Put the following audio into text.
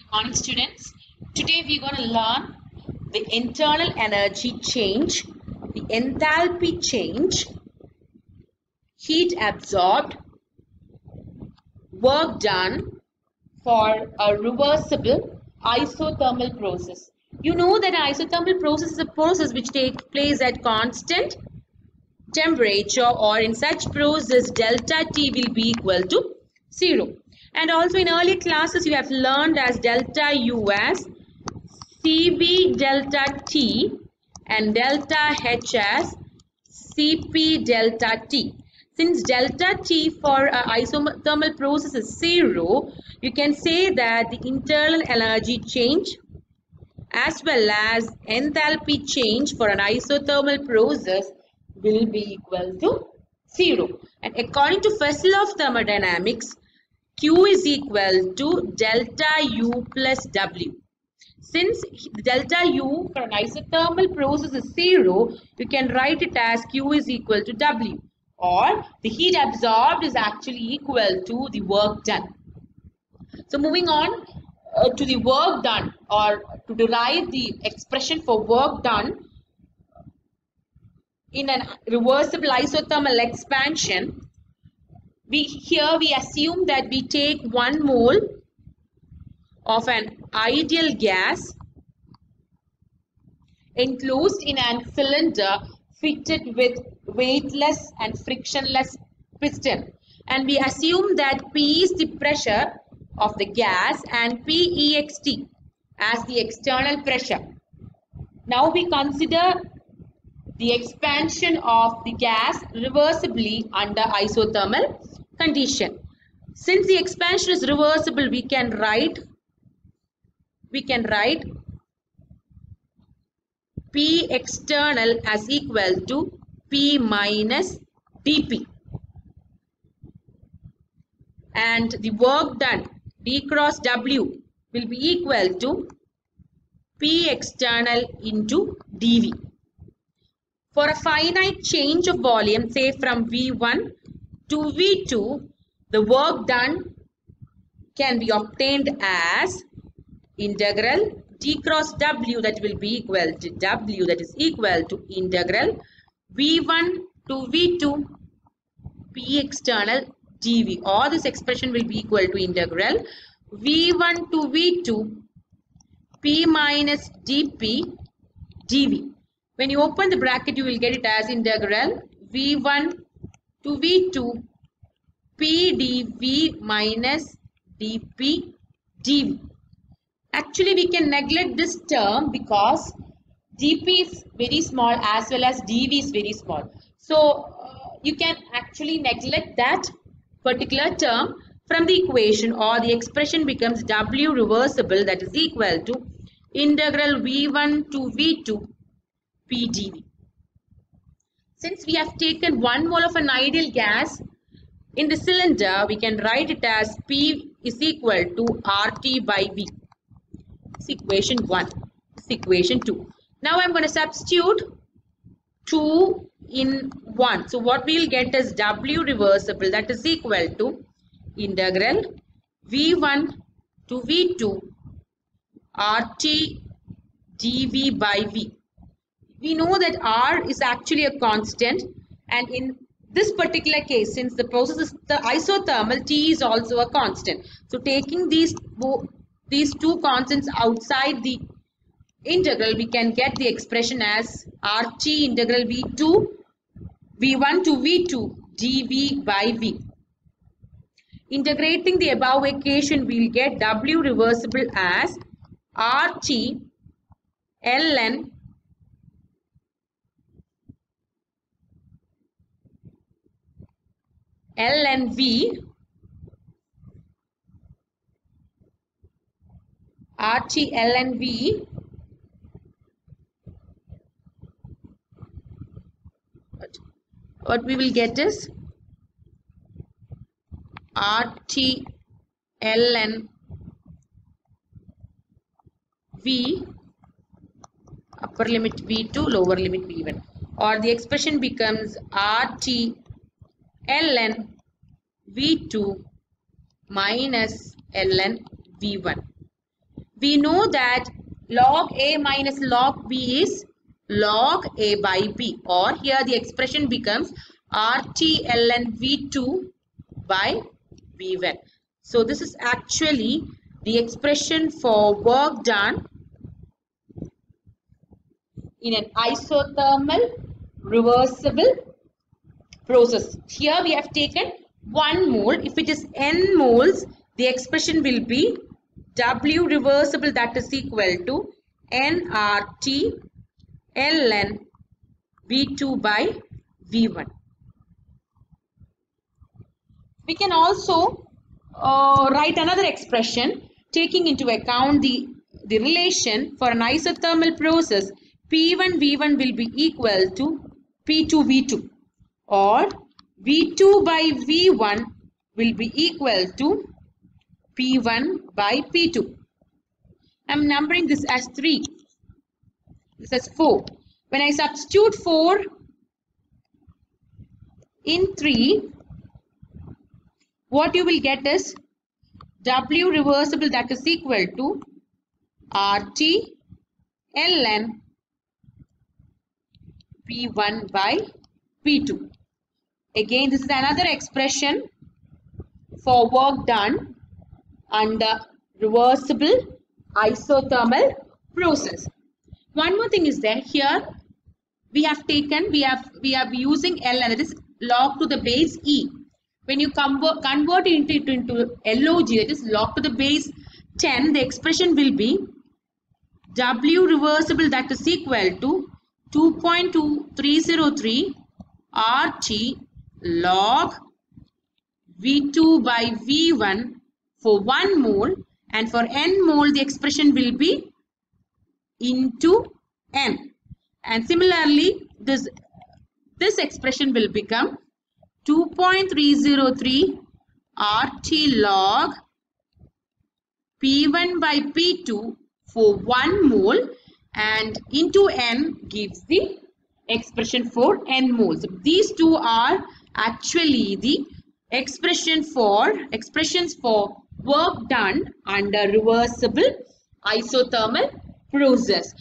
Morning students. Today we're going to learn the internal energy change, the enthalpy change, heat absorbed, work done for a reversible isothermal process. You know that an isothermal process is a process which takes place at constant temperature, or in such process delta T will be equal to 0. And also in earlier classes you have learned as delta U as Cv delta T and delta H as Cp delta T. Since delta T for isothermal process is 0, you can say that the internal energy change as well as enthalpy change for an isothermal process will be equal to 0. And according to first law of thermodynamics, Q is equal to delta U plus W. Since delta U for an isothermal process is 0, you can write it as Q is equal to W, or the heat absorbed is actually equal to the work done. So moving on to the work done, or to derive the expression for work done in a reversible isothermal expansion, we assume that we take 1 mole of an ideal gas enclosed in a cylinder fitted with weightless and frictionless piston, and we assume that P is the pressure of the gas and Pext as the external pressure. Now we consider the expansion of the gas reversibly under isothermal condition. Since the expansion is reversible, we can write P external as equal to P minus dP, and the work done D cross W will be equal to P external into dV. For a finite change of volume, say from V1 to V2, the work done can be obtained as integral D cross W, that will be equal to W, that is equal to integral V1 to V2 P external dV, or this expression will be equal to integral V1 to V2 P minus dP dV. When you open the bracket, you will get it as integral V1 to V2 P dV minus dP dV. Actually, we can neglect this term because dP is very small as well as dV is very small. So, you can actually neglect that particular term from the equation, or the expression becomes W reversible, that is equal to integral V1 to V2 P dV. Since we have taken 1 mole of an ideal gas in the cylinder, we can write it as P is equal to RT by V. It's equation 1. It's equation 2. Now I'm going to substitute 2 in 1. So what we'll get is W reversible, that is equal to integral V1 to V2 RT dV by V. We know that R is actually a constant, and in this particular case, since the process is the isothermal, T is also a constant. So taking these two constants outside the integral, we can get the expression as RT integral V1 to V2 dV by V. Integrating the above equation, we will get W reversible as RT ln V RT ln V what we will get is RT ln V upper limit V2 lower limit V1, or the expression becomes RT ln V2 minus ln V1. we know that log A minus log B is log A by B, or here the expression becomes RT ln V2 by V1. So this is actually the expression for work done in an isothermal reversible process. Here we have taken 1 mole. If it is n moles, the expression will be W reversible, that is equal to nRT ln V2 by V1. We can also write another expression taking into account the relation for an isothermal process. P1 V1 will be equal to P2 V2, or V2 by V1 will be equal to P1 by P2. I am numbering this as 3. This is 4. When I substitute 4 in 3, what you will get is W reversible, that is equal to RT ln P1 by P2. Again, this is another expression for work done under reversible isothermal process. One more thing is there. Here we are using ln, that is log to the base e. When you convert it into log, that is log to the base 10, the expression will be W reversible, that is equal to 2.2303 RT log V2 by V1 for 1 mole, and for n mole the expression will be into n. And similarly, this expression will become 2.303 RT log P1 by P2 for 1 mole, and into n gives the expression for n moles. These two are actually the expressions for work done under reversible isothermal process.